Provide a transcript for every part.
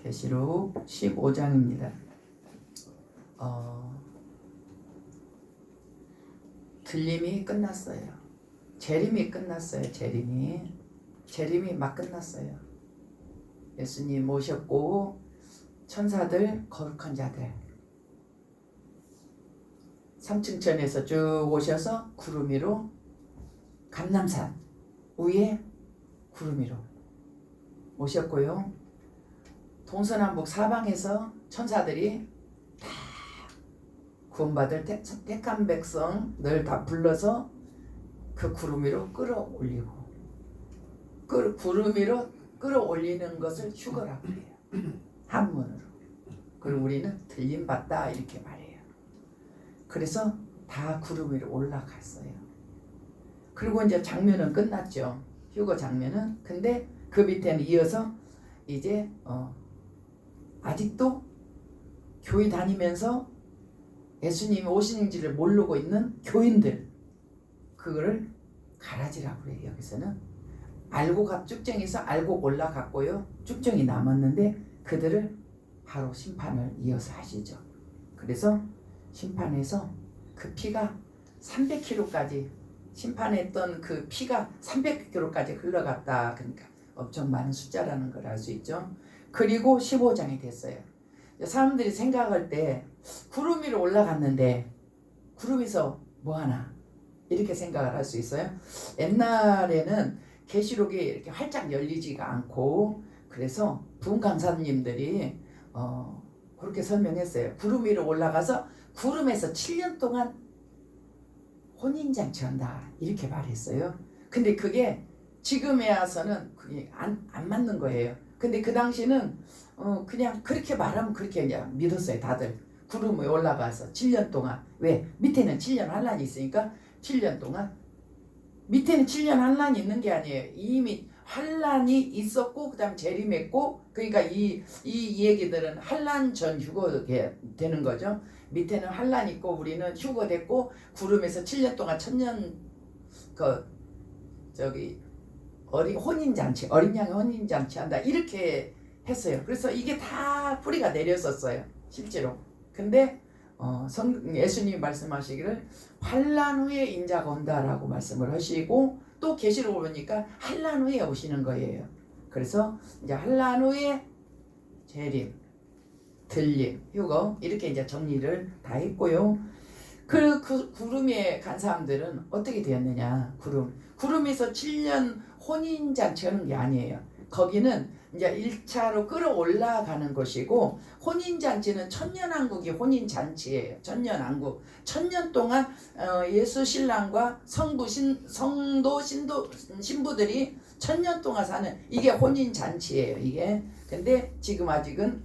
계시록 15장입니다. 들림이 끝났어요. 재림이 끝났어요. 재림이 막 끝났어요. 예수님 오셨고 천사들, 거룩한 자들 3층천에서 쭉 오셔서 구름 위로, 감람산 위에 구름 위로 오셨고요. 동서남북 사방에서 천사들이 다 구원받을 택한 백성들 다 불러서 그 구름 위로 끌어올리고, 구름 위로 끌어올리는 것을 휴거라고 해요. 한문으로. 그리고 우리는 들림받다 이렇게 말해요. 그래서 다 구름 위로 올라갔어요. 그리고 이제 장면은 끝났죠. 휴거 장면은. 근데 그 밑에는 이어서 이제 아직도 교회 다니면서 예수님이 오시는지를 모르고 있는 교인들, 그거를 가라지라고 해요. 여기서는 쭉정에서 알고 올라갔고요. 쭉정이 남았는데 그들을 바로 심판을 이어서 하시죠. 그래서 심판해서 그 피가 300km까지, 심판했던 그 피가 300km까지 흘러갔다. 그러니까 엄청 많은 숫자라는 걸 알 수 있죠. 그리고 15장이 됐어요. 사람들이 생각할 때 구름 위로 올라갔는데 구름 위에서 뭐하나 이렇게 생각을 할 수 있어요. 옛날에는 계시록이 이렇게 활짝 열리지가 않고, 그래서 부흥 강사님들이 그렇게 설명했어요. 구름 위로 올라가서 구름에서 7년 동안 혼인잔치 한다 이렇게 말했어요. 근데 그게 지금에 와서는 그게 안 맞는 거예요. 근데 그 당시는 그냥 그렇게 말하면 그렇게 그냥 믿었어요. 다들 구름 위에 올라가서 7년 동안, 왜? 밑에는 7년 환란이 있으니까 7년 동안, 밑에는 7년 환란이 있는 게 아니에요. 이미 환란이 있었고 그 다음 재림했고, 그러니까 이 얘기들은 환란 전 휴거게 되는 거죠. 밑에는 환란이 있고 우리는 휴거됐고 구름에서 7년 동안 천년 혼인잔치, 어린 양의 혼인잔치 한다 이렇게 했어요. 그래서 이게 다 뿌리가 내렸었어요 실제로. 근데 예수님이 말씀하시기를 환란 후에 인자가 온다라고 말씀을 하시고, 또 계시록을 보니까 환란 후에 오시는 거예요. 그래서 이제 환란 후에 재림, 들림, 휴거 이렇게 이제 정리를 다 했고요. 그 구름 위에 간 사람들은 어떻게 되었느냐? 구름에서 7년 혼인잔치 하는 게 아니에요. 거기는 이제 1차로 끌어올라가는 것이고, 혼인잔치는 천년왕국이 혼인잔치예요. 천년왕국. 천년 동안 예수 신랑과 성도 신부들이 천년 동안 사는, 이게 혼인잔치예요. 이게. 근데 지금 아직은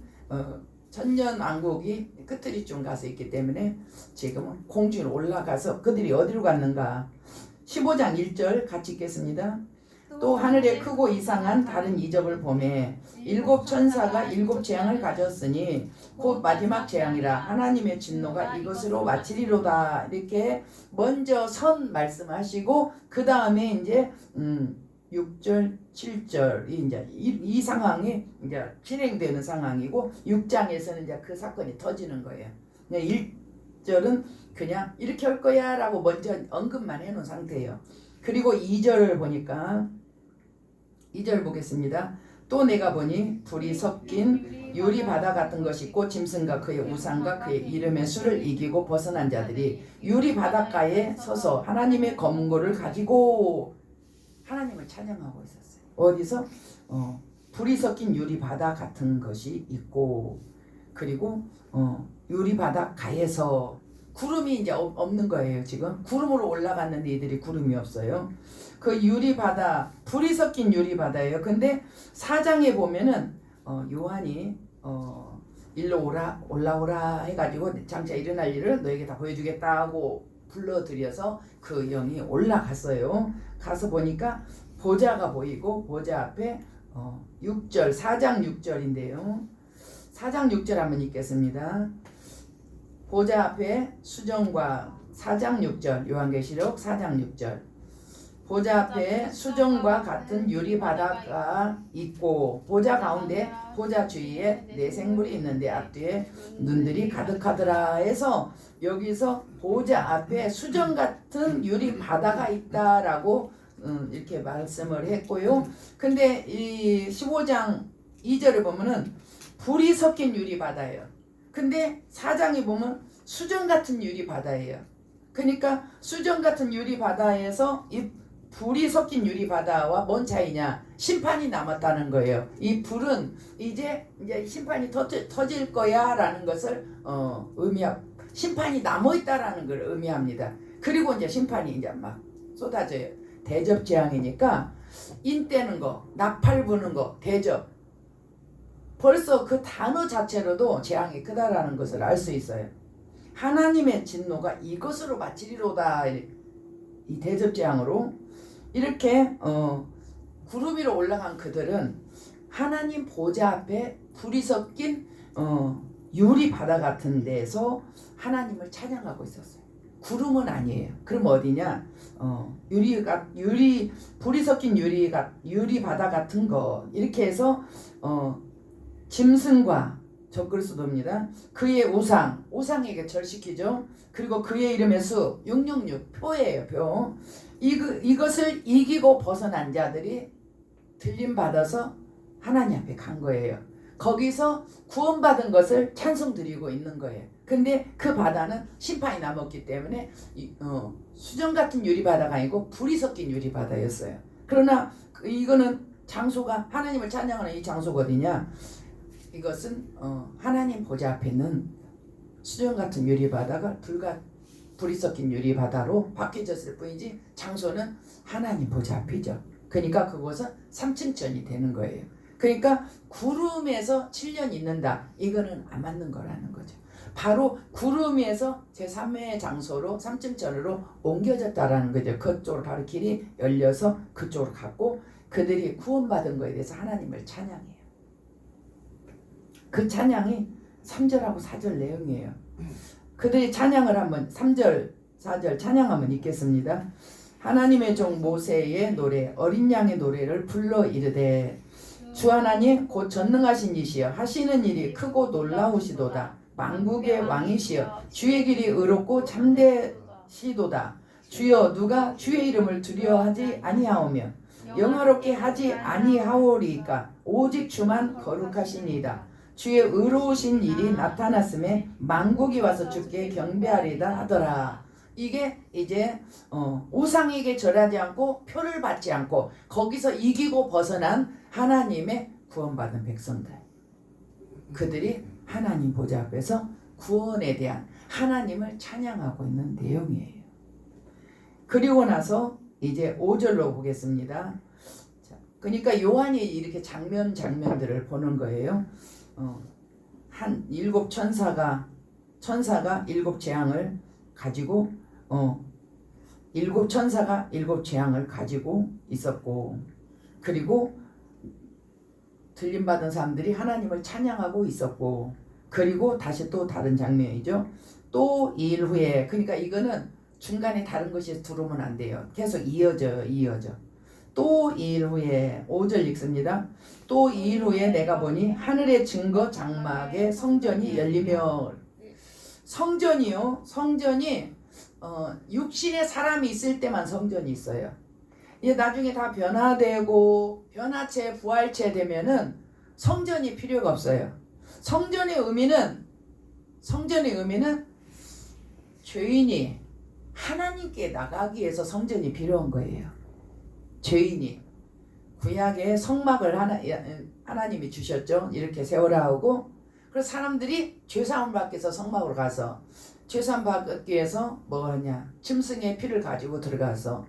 천년왕국이 끝들이쯤 가서 있기 때문에 지금은 공중으로 올라가서 그들이 어디로 갔는가. 15장 1절 같이 읽겠습니다. 또 하늘에 크고 이상한 다른 이적을 보매 7 천사가 7 재앙을 가졌으니 곧 마지막 재앙이라 하나님의 진노가 이것으로 마치리로다. 이렇게 먼저 선 말씀하시고, 그 다음에 이제 6절 7절이 이제 이 상황이 이제 진행되는 상황이고, 6장에서는 이제 그 사건이 터지는 거예요. 1절은 그냥 이렇게 할 거야 라고 먼저 언급만 해놓은 상태예요. 그리고 2절을 보니까, 2절 보겠습니다. 또 내가 보니 불이 섞인 유리 바다 같은 것이 있고 짐승과 그의 우상과 그의 이름의 수를 이기고 벗어난 자들이 유리 바닷가에 서서 하나님의 검은고를 가지고 하나님을 찬양하고 있었어요. 어디서? 불이 섞인 유리 바다 같은 것이 있고, 그리고 유리 바닷가에서 구름이 이제 없는 거예요. 지금 구름으로 올라갔는데 이들이 구름이 없어요. 그 유리바다, 불이 섞인 유리바다예요. 근데 4장에 보면은 요한이 일로 올라오라 해가지고 장차 일어날 일을 너에게 다 보여주겠다 하고 불러들여서 그 영이 올라갔어요. 가서 보니까 보좌가 보이고, 보좌 앞에 6절, 4장 6절인데요. 4장 6절 한번 읽겠습니다. 보좌 앞에 수정과 4장 6절, 요한계시록 4장 6절. 보좌 앞에 수정과 같은 유리 바다가 있고 보좌 가운데 보좌 주위에 내생물이 있는데 앞뒤에 눈들이 가득하더라 해서 여기서 보좌 앞에 수정 같은 유리 바다가 있다라고 이렇게 말씀을 했고요. 근데 이 15장 2절을 보면은 불이 섞인 유리 바다예요. 근데 4장에 보면 수정 같은 유리 바다예요. 그러니까 수정 같은 유리 바다에서 이 불이 섞인 유리 바다와 뭔 차이냐? 심판이 남았다는 거예요. 이 불은 이제 심판이 터질 거야라는 것을 심판이 남아 있다라는 걸 의미합니다. 그리고 이제 심판이 이제 막 쏟아져요. 대접 재앙이니까 인 떼는 거, 나팔 부는 거, 대접. 벌써 그 단어 자체로도 재앙이 크다라는 것을 알 수 있어요. 하나님의 진노가 이것으로 마치리로다. 이 대접 재앙으로 이렇게 구름 위로 올라간 그들은 하나님 보좌 앞에 불이 섞인 유리 바다 같은 데서 하나님을 찬양하고 있었어요. 구름은 아니에요. 그럼 어디냐? 불이 섞인 유리 바다 같은 거 이렇게 해서 짐승과 적그리스도입니다. 그의 우상에게 절시키죠. 그리고 그의 이름의 수 666 표예요. 표. 이것을 이기고 벗어난 자들이 들림 받아서 하나님 앞에 간 거예요. 거기서 구원받은 것을 찬송 드리고 있는 거예요. 근데 그 바다는 심판이 남았기 때문에 수정 같은 유리 바다가 아니고 불이 섞인 유리 바다였어요. 그러나 이거는 장소가 하나님을 찬양하는 이 장소가 어디냐? 이것은 하나님 보좌 앞에 있는 수정 같은 유리 바다가 불이 섞인 유리 바다로 바뀌어졌을 뿐이지 장소는 하나님 보좌 앞이죠. 그러니까 그곳은 삼층천이 되는 거예요. 그러니까 구름에서 7년 있는다. 이거는 안 맞는 거라는 거죠. 바로 구름 위에서 제3의 장소로 삼층천으로 옮겨졌다라는 거죠. 그쪽으로 바로 길이 열려서 그쪽으로 갔고 그들이 구원받은 거에 대해서 하나님을 찬양해요. 그 찬양이 3절하고 4절 내용이에요. 그들이 찬양을 한번 3절 4절 찬양 한번 읽겠습니다. 하나님의 종 모세의 노래 어린 양의 노래를 불러 이르되 주 하나님 곧 전능하신 이시여 하시는 일이 크고 놀라우시도다. 만국의 왕이시여 주의 길이 의롭고 참되시도다. 주여 누가 주의 이름을 두려워하지 아니하오며 영화롭게 하지 아니하오리까 오직 주만 거룩하시니이다. 주의 의로우신 일이 나타났음에 만국이 와서 주께 경배하리다 하더라. 이게 이제 우상에게 절하지 않고 표를 받지 않고 거기서 이기고 벗어난 하나님의 구원받은 백성들, 그들이 하나님 보좌 앞에서 구원에 대한 하나님을 찬양하고 있는 내용이에요. 그리고 나서 이제 5절로 보겠습니다. 자, 그러니까 요한이 이렇게 장면들을 보는 거예요. 한 7 천사가 7 재앙을 가지고 7 천사가 7 재앙을 가지고 있었고, 그리고 들림받은 사람들이 하나님을 찬양하고 있었고, 그리고 다시 또 다른 장면이죠. 또 2일 후에, 그러니까 이거는 중간에 다른 것이 들어오면 안 돼요. 계속 이어져. 또 2일 후에 5절 읽습니다. 또 2일 후에 내가 보니 하늘의 증거 장막에 성전이 열리며, 성전이요. 성전이 육신의 사람이 있을 때만 성전이 있어요. 이제 나중에 다 변화되고 변화체 부활체 되면은 성전이 필요가 없어요. 성전의 의미는 죄인이 하나님께 나가기 위해서 성전이 필요한 거예요. 죄인이 구약에 성막을 하나님이 주셨죠. 이렇게 세우라 하고, 그래서 사람들이 죄사함 받기 위해서 성막으로 가서 죄사함 받기 위해서 뭐 하냐, 짐승의 피를 가지고 들어가서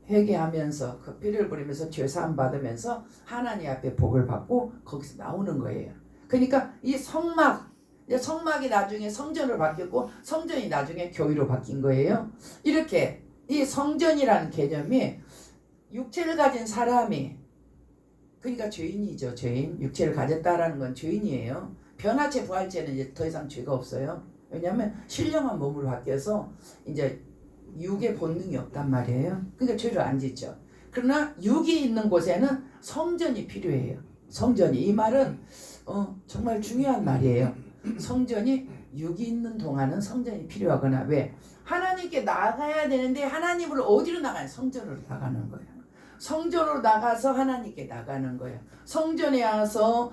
회개하면서 그 피를 부리면서 죄사함 받으면서 하나님 앞에 복을 받고 거기서 나오는 거예요. 그러니까 이 성막이 나중에 성전으로 바뀌었고 성전이 나중에 교회로 바뀐 거예요. 이렇게 이 성전이라는 개념이 육체를 가진 사람이, 그러니까 죄인이죠. 죄인. 육체를 가졌다라는 건 죄인이에요. 변화체 부활체는 이제 더 이상 죄가 없어요. 왜냐하면 신령한 몸으로 바뀌어서 이제 육의 본능이 없단 말이에요. 그러니까 죄를 안 짓죠. 그러나 육이 있는 곳에는 성전이 필요해요. 성전이. 이 말은 정말 중요한 말이에요. 성전이 육이 있는 동안은 성전이 필요하거나 왜? 하나님께 나가야 되는데 하나님을 어디로 나가요? 성전으로 나가는 거예요. 성전으로 나가서 하나님께 나가는 거예요. 성전에 와서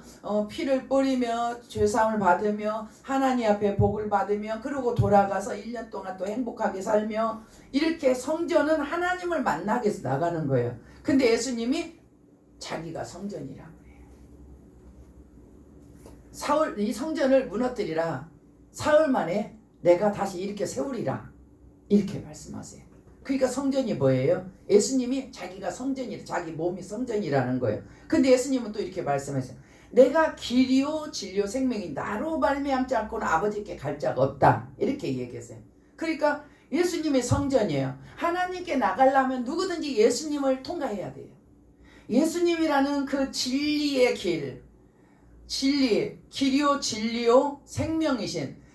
피를 뿌리며 죄사함을 받으며 하나님 앞에 복을 받으며 그러고 돌아가서 1년 동안 또 행복하게 살며 이렇게 성전은 하나님을 만나기 위해서 나가는 거예요. 근데 예수님이 자기가 성전이라고 해요. 사흘 이 성전을 무너뜨리라. 사흘 만에 내가 다시 이렇게 세우리라. 이렇게 말씀하세요. 그러니까 성전이 뭐예요? 예수님이 자기가 성전이라, 자기 몸이 성전이라는 거예요. 근데 예수님은 또 이렇게 말씀하세요. 내가 길이요 진리요 생명이 나로 말미암지 않고는 아버지께 갈 자가 없다. 이렇게 얘기했어요. 그러니까 예수님이 성전이에요. 하나님께 나가려면 누구든지 예수님을 통과해야 돼요. 예수님이라는 그 진리의 길, 길이요 진리요 생명이신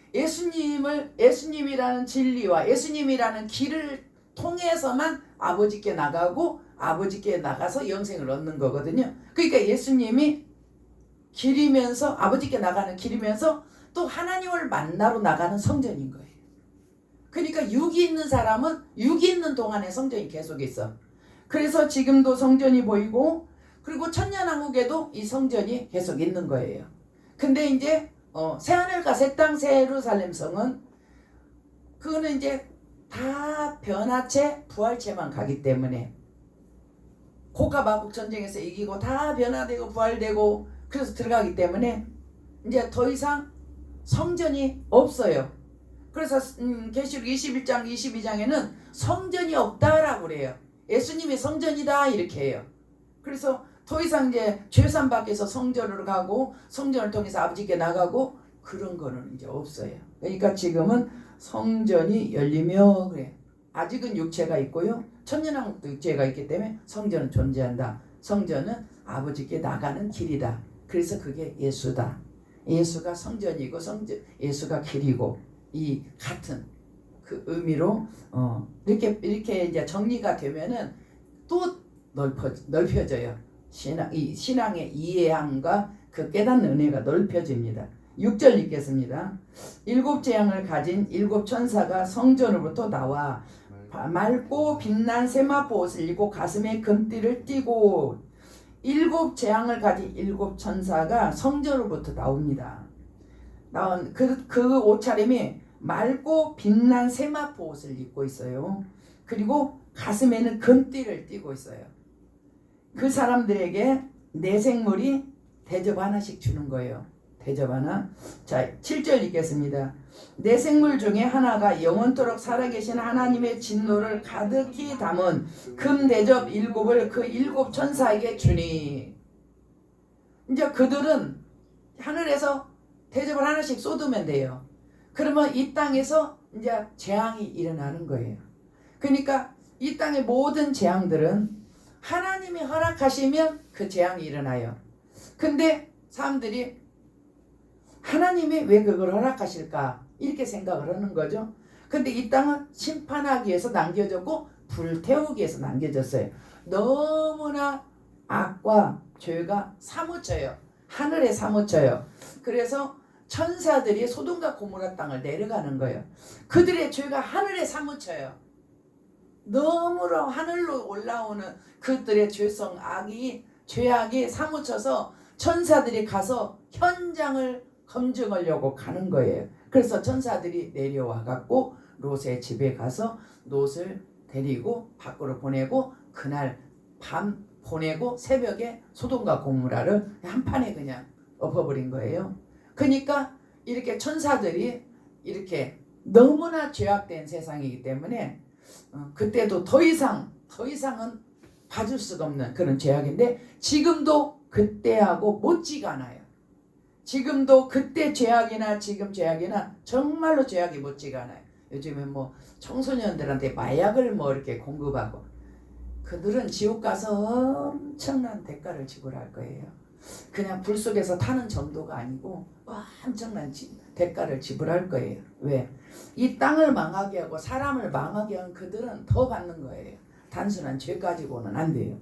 예수님이라는 진리와 예수님이라는 길을 통해서만 아버지께 나가고 아버지께 나가서 영생을 얻는 거거든요. 그러니까 예수님이 길이면서 아버지께 나가는 길이면서 또 하나님을 만나러 나가는 성전인 거예요. 그러니까 육이 있는 사람은 육이 있는 동안에 성전이 계속 있어. 그래서 지금도 성전이 보이고 그리고 천년왕국에도 이 성전이 계속 있는 거예요. 근데 이제 새하늘과 새 땅 새 예루살렘 성은 그거는 이제 다 변화체 부활체만 가기 때문에 고가 마국 전쟁에서 이기고 다 변화되고 부활되고 그래서 들어가기 때문에 이제 더 이상 성전이 없어요. 그래서 계시록 21장 22장에는 성전이 없다라고 그래요. 예수님이 성전이다 이렇게 해요. 그래서 더 이상 이제 죄산 밖에서 성전으로 가고 성전을 통해서 아버지께 나가고 그런 거는 이제 없어요. 그러니까 지금은 성전이 열리며 그래. 아직은 육체가 있고요. 천년왕국도 육체가 있기 때문에 성전은 존재한다. 성전은 아버지께 나가는 길이다. 그래서 그게 예수다. 예수가 성전이고 예수가 길이고 이 같은 그 의미로 이렇게 이제 정리가 되면은 또 넓혀져요. 신앙의 이해함과 그 깨닫는 은혜가 넓혀집니다. 6절 읽겠습니다. 7 재앙을 가진 7 천사가 성전으로부터 나와 맑고 빛난 세마포 옷을 입고 가슴에 금띠를 띠고 7 재앙을 가진 7 천사가 성전으로부터 나옵니다. 나온 그 옷차림이 맑고 빛난 세마포 옷을 입고 있어요. 그리고 가슴에는 금띠를 띠고 있어요. 그 사람들에게 내생물이 대접 하나씩 주는 거예요. 대접 하나. 자, 7절 읽겠습니다. 내생물 중에 하나가 영원토록 살아계신 하나님의 진노를 가득히 담은 금 대접 7을 그 7 천사에게 주니. 이제 그들은 하늘에서 대접을 하나씩 쏟으면 돼요. 그러면 이 땅에서 이제 재앙이 일어나는 거예요. 그러니까 이 땅의 모든 재앙들은 하나님이 허락하시면 그 재앙이 일어나요. 근데 사람들이 하나님이 왜 그걸 허락하실까 이렇게 생각을 하는 거죠. 근데 이 땅은 심판하기 위해서 남겨졌고 불태우기 위해서 남겨졌어요. 너무나 악과 죄가 사무쳐요. 하늘에 사무쳐요. 그래서 천사들이 소돔과 고모라 땅을 내려가는 거예요. 그들의 죄가 하늘에 사무쳐요. 너무나 하늘로 올라오는 그들의 죄성 죄악이 사무쳐서 천사들이 가서 현장을 검증하려고 가는 거예요. 그래서 천사들이 내려와 갖고 롯의 집에 가서 롯을 데리고 밖으로 보내고 그날 밤 보내고 새벽에 소돔과 고모라를 한판에 그냥 엎어버린 거예요. 그러니까 이렇게 천사들이 이렇게 너무나 죄악된 세상이기 때문에 그때도 더 이상은 봐줄 수가 없는 그런 죄악인데 지금도 그때하고 못지않아요. 지금도 그때 죄악이나 지금 죄악이나 정말로 죄악이 못지않아요. 요즘에 뭐 청소년들한테 마약을 뭐 이렇게 공급하고 그들은 지옥 가서 엄청난 대가를 지불할 거예요. 그냥 불 속에서 타는 정도가 아니고 엄청난 대가를 지불할 거예요. 왜? 이 땅을 망하게 하고 사람을 망하게 한 그들은 더 받는 거예요. 단순한 죄 가지고는 안 돼요.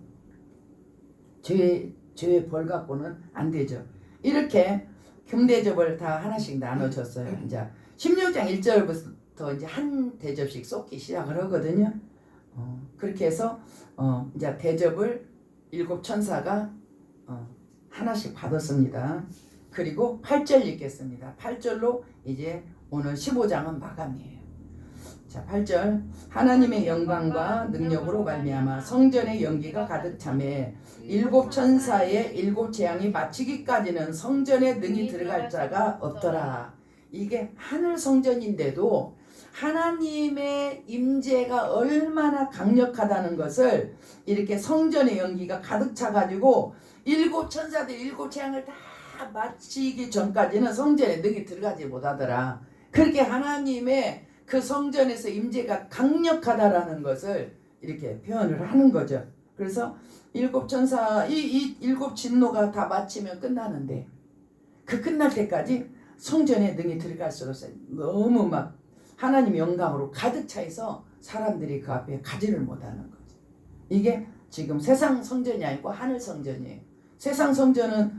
죄의 벌 갖고는 안 되죠. 이렇게 금대접을 다 하나씩 나눠줬어요. 이제 16장 1절부터 이제 한 대접씩 쏟기 시작을 하거든요. 그렇게 해서 이제 대접을 7 천사가 하나씩 받았습니다. 그리고 8절 읽겠습니다. 8절로 이제 오늘 15장은 마감이에요. 자, 8절. 하나님의 영광과 능력으로 말미암아 성전의 연기가 가득 차매 7 천사의 7 재앙이 마치기까지는 성전에 능히 들어갈 자가 없더라. 이게 하늘 성전인데도 하나님의 임재가 얼마나 강력하다는 것을 이렇게 성전의 연기가 가득 차가지고 7 천사들 7 재앙을 다 마치기 전까지는 성전에 능히 들어가지 못하더라. 그렇게 하나님의 그 성전에서 임재가 강력하다라는 것을 이렇게 표현을 하는 거죠. 그래서 7 천사 이 7 진노가 다 마치면 끝나는데 그 끝날 때까지 성전에 능히 들어갈 수가 없어요. 너무 막 하나님의 영광으로 가득 차 있어 사람들이 그 앞에 가지를 못하는 거죠. 이게 지금 세상 성전이 아니고 하늘 성전이에요. 세상 성전은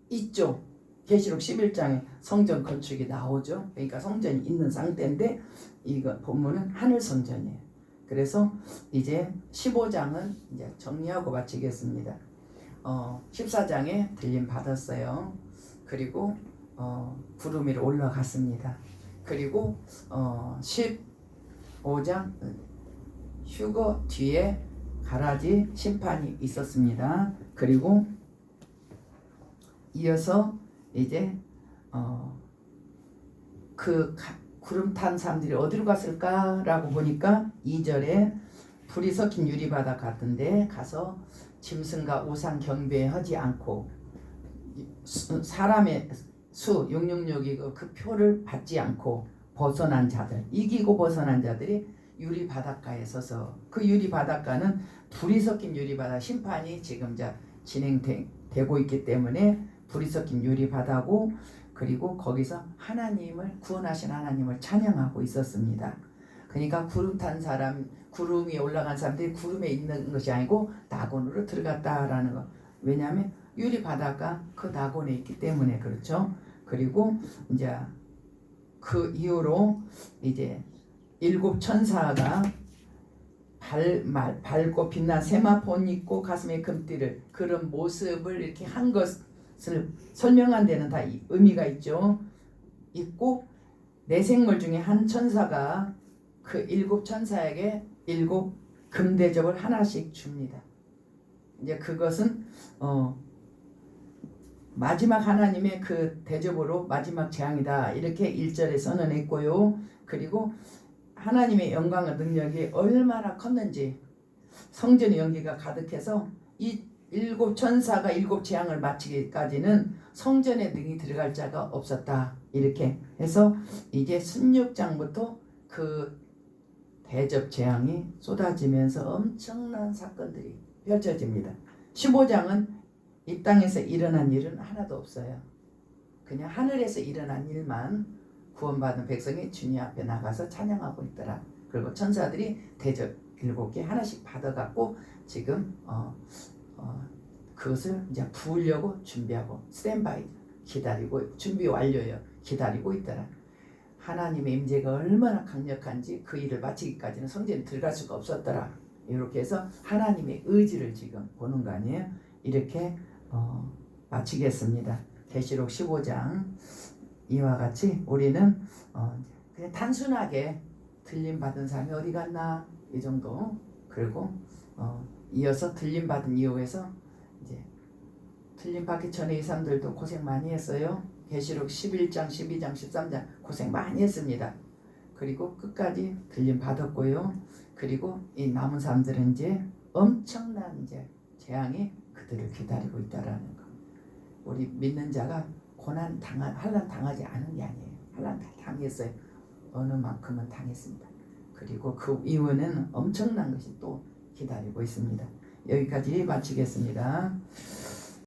있죠. 계시록 11장에 성전 건축이 나오죠. 그러니까 성전이 있는 상태인데 이거 본문은 하늘 성전이에요. 그래서 이제 15장은 이제 정리하고 마치겠습니다. 14장에 들림 받았어요. 그리고 구름 위로 올라갔습니다. 그리고 15장 휴거 뒤에 가라지 심판이 있었습니다. 그리고 이어서 이제 그 구름 탄 사람들이 어디로 갔을까라고 보니까 2절에 불이 섞인 유리바닥 같은데 가서 짐승과 우상 경배하지 않고 사람의 수 666이 그 표를 받지 않고 벗어난 자들, 이기고 벗어난 자들이 유리 바닷가에 서서 그 유리 바닷가는 불이 섞인 유리 바다 심판이 지금 진행되고 있기 때문에 불이 섞인 유리 바다고 그리고 거기서 하나님을 구원하신 하나님을 찬양하고 있었습니다. 그러니까 구름 탄 사람, 구름 위에 올라간 사람들이 구름에 있는 것이 아니고 낙원으로 들어갔다라는 거. 왜냐하면 유리 바다가 그 낙원에 있기 때문에 그렇죠. 그리고 이제 그 이후로 이제 7 천사가 밝고 빛난 세마포 입고 가슴에 금띠를 그런 모습을 이렇게 한 것을 설명한 데는 다 의미가 있죠. 있고 네 생물 중에 한 천사가 그 7 천사에게 7 금대접을 하나씩 줍니다. 이제 그것은 마지막 하나님의 그 대접으로 마지막 재앙이다 이렇게 1절에 선언했고요. 그리고 하나님의 영광과 능력이 얼마나 컸는지 성전의 연기가 가득해서 이 7 천사가 7 재앙을 마치기까지는 성전에 능히 들어갈 자가 없었다 이렇게 해서 이제 16장부터 그 대접 재앙이 쏟아지면서 엄청난 사건들이 펼쳐집니다. 15장은 이 땅에서 일어난 일은 하나도 없어요. 그냥 하늘에서 일어난 일만 구원받은 백성이 주님 앞에 나가서 찬양하고 있더라. 그리고 천사들이 대접 7개 하나씩 받아갖고 지금 그것을 이제 부으려고 준비하고 스탠바이 기다리고 준비 완료예요. 기다리고 있더라. 하나님의 임재가 얼마나 강력한지 그 일을 마치기까지는 성전에 들어갈 수가 없었더라. 이렇게 해서 하나님의 의지를 지금 보는 거 아니에요. 이렇게 마치겠습니다. 계시록 15장 이와 같이 우리는 그냥 단순하게 들림 받은 사람이 어디 갔나 이 정도. 그리고 이어서 들림 받은 이후에서 이제 들림 받기 전에 이 사람들도 고생 많이 했어요. 계시록 11장, 12장, 13장 고생 많이 했습니다. 그리고 끝까지 들림 받았고요. 그리고 이 남은 사람들은 이제 엄청난 이제 재앙이 그들을 기다리고 있다라는 거. 우리 믿는 자가 고난 환난 당하지 않은 게 아니에요. 환난 당했어요. 어느 만큼은 당했습니다. 그리고 그 이후에는 엄청난 것이 또 기다리고 있습니다. 여기까지 마치겠습니다.